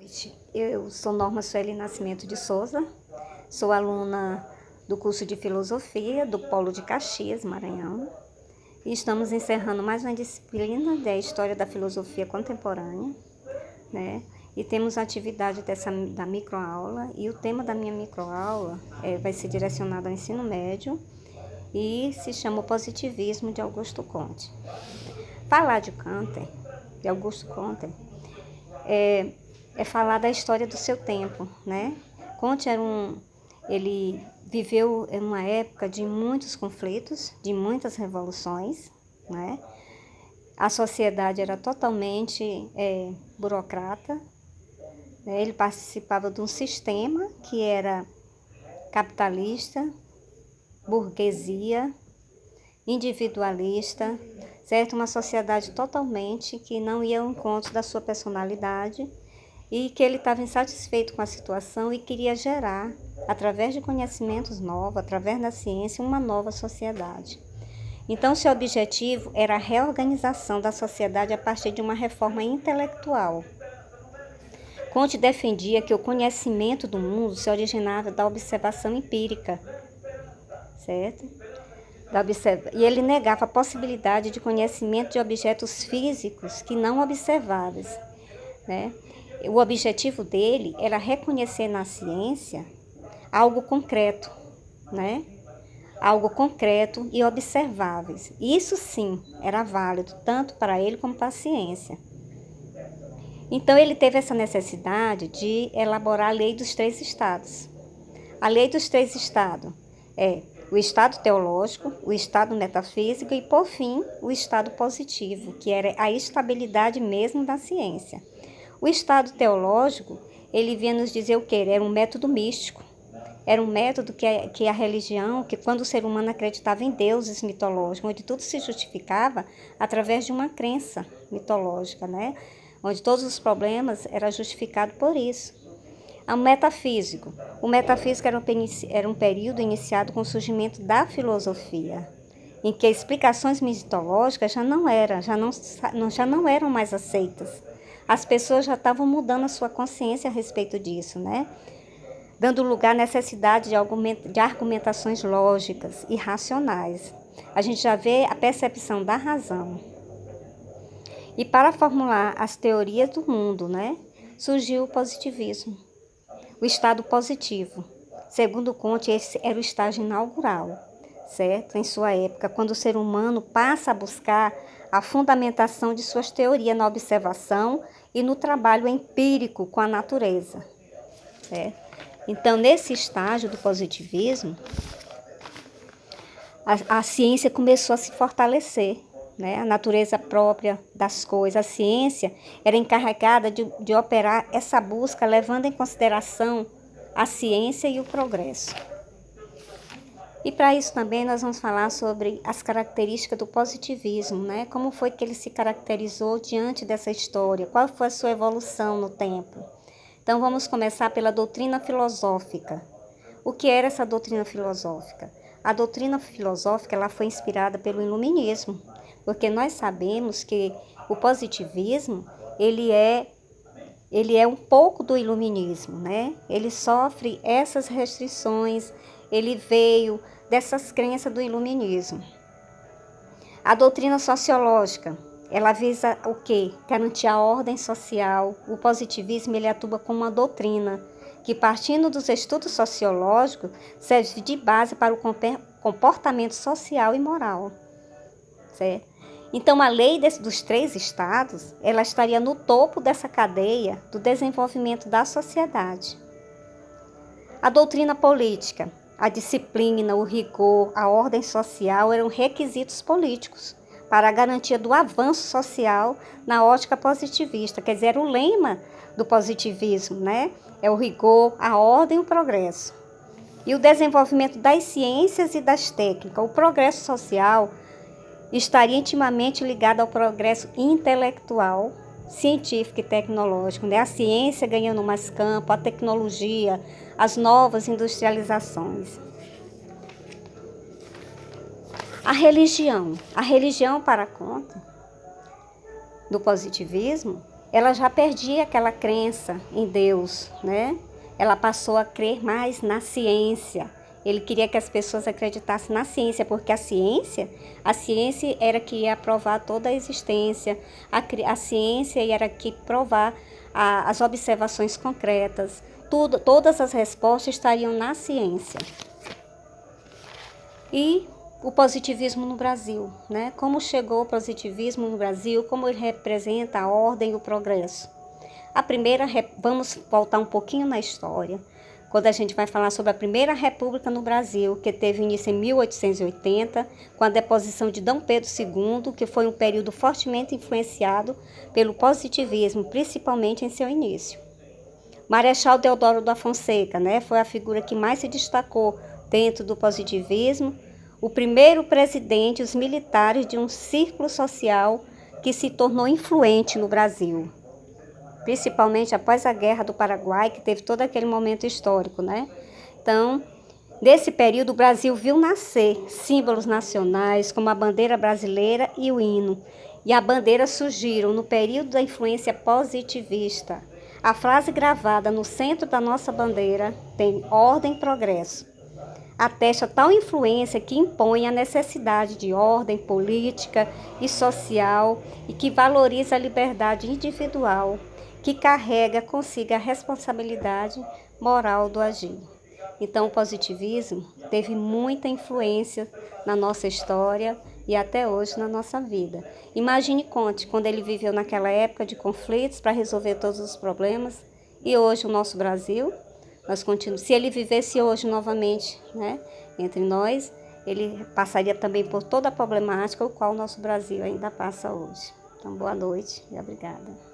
Noite. Eu sou Norma Sueli Nascimento de Souza, sou aluna do curso de Filosofia do Polo de Caxias, Maranhão, e estamos encerrando mais uma disciplina da História da Filosofia Contemporânea, né? E temos a atividade da microaula, e o tema da minha microaula vai ser direcionado ao ensino médio e se chama o Positivismo de Augusto Comte. Falar de Augusto Comte, é falar da história do seu tempo, né? Comte ele viveu em uma época de muitos conflitos, de muitas revoluções, né? A sociedade era totalmente burocrata, né? Ele participava de um sistema que era capitalista, burguesia, individualista, certo? Uma sociedade totalmente que não ia ao encontro da sua personalidade e que ele estava insatisfeito com a situação e queria gerar, através de conhecimentos novos, através da ciência, uma nova sociedade. Então, seu objetivo era a reorganização da sociedade a partir de uma reforma intelectual. Comte defendia que o conhecimento do mundo se originava da observação empírica, certo? E ele negava a possibilidade de conhecimento de objetos físicos que não observáveis, né? O objetivo dele era reconhecer na ciência algo concreto, né? Algo concreto e observáveis. Isso sim era válido tanto para ele como para a ciência. Então ele teve essa necessidade de elaborar a lei dos três estados. A lei dos três estados é o estado teológico, o estado metafísico e, por fim, o estado positivo, que era a estabilidade mesmo da ciência. O estado teológico, ele vinha nos dizer o quê? Era um método místico. Era um método que a religião, que quando o ser humano acreditava em deuses mitológicos, onde tudo se justificava através de uma crença mitológica, né? Onde todos os problemas eram justificados por isso. O metafísico era um período iniciado com o surgimento da filosofia, em que explicações mitológicas já não eram mais aceitas. As pessoas já estavam mudando a sua consciência a respeito disso, né? Dando lugar à necessidade de argumentações lógicas e racionais. A gente já vê a percepção da razão. E para formular as teorias do mundo, né, surgiu o positivismo, o estado positivo. Segundo Comte, esse era o estágio inaugural, certo? Em sua época, quando o ser humano passa a buscar a fundamentação de suas teorias na observação e no trabalho empírico com a natureza, certo? Então, nesse estágio do positivismo, a ciência começou a se fortalecer, né? A natureza própria das coisas. A ciência era encarregada de operar essa busca, levando em consideração a ciência e o progresso. E para isso também nós vamos falar sobre as características do positivismo, né? Como foi que ele se caracterizou diante dessa história? Qual foi a sua evolução no tempo? Então vamos começar pela doutrina filosófica. O que era essa doutrina filosófica? A doutrina filosófica ela foi inspirada pelo iluminismo, porque nós sabemos que o positivismo ele é um pouco do iluminismo, né? Ele sofre essas restrições, ele veio dessas crenças do iluminismo. A doutrina sociológica, ela visa o quê? Garantir a ordem social. O positivismo ele atua como uma doutrina que, partindo dos estudos sociológicos, serve de base para o comportamento social e moral, certo? Então, a lei dos três estados, ela estaria no topo dessa cadeia do desenvolvimento da sociedade. A doutrina política, a disciplina, o rigor, a ordem social eram requisitos políticos para a garantia do avanço social na ótica positivista. Quer dizer, era o lema do positivismo, né? É o rigor, a ordem e o progresso. E o desenvolvimento das ciências e das técnicas. O progresso social estaria intimamente ligado ao progresso intelectual, científico e tecnológico, né? A ciência ganhando mais campo, a tecnologia, as novas industrializações. A religião para Comte, do positivismo, ela já perdia aquela crença em Deus, né? Ela passou a crer mais na ciência. Ele queria que as pessoas acreditassem na ciência, porque a ciência era que ia provar toda a existência, a ciência era que provar as observações concretas, todas as respostas estariam na ciência. E o positivismo no Brasil, né? Como chegou o positivismo no Brasil, como ele representa a ordem e o progresso. Vamos voltar um pouquinho na história, quando a gente vai falar sobre a primeira república no Brasil, que teve início em 1880, com a deposição de D. Pedro II, que foi um período fortemente influenciado pelo positivismo, principalmente em seu início. Marechal Deodoro da Fonseca, né, foi a figura que mais se destacou dentro do positivismo, o primeiro presidente, os militares de um círculo social que se tornou influente no Brasil, principalmente após a Guerra do Paraguai, que teve todo aquele momento histórico, né? Então, nesse período, o Brasil viu nascer símbolos nacionais, como a bandeira brasileira e o hino. E a bandeira surgiram no período da influência positivista. A frase gravada no centro da nossa bandeira tem ordem e progresso. Atesta tal influência que impõe a necessidade de ordem política e social e que valoriza a liberdade individual, que carrega consigo a responsabilidade moral do agir. Então, o positivismo teve muita influência na nossa história e até hoje na nossa vida. Imagine Conte, quando ele viveu naquela época de conflitos para resolver todos os problemas, e hoje o nosso Brasil, se ele vivesse hoje novamente, né, entre nós, ele passaria também por toda a problemática o qual o nosso Brasil ainda passa hoje. Então, boa noite e obrigada.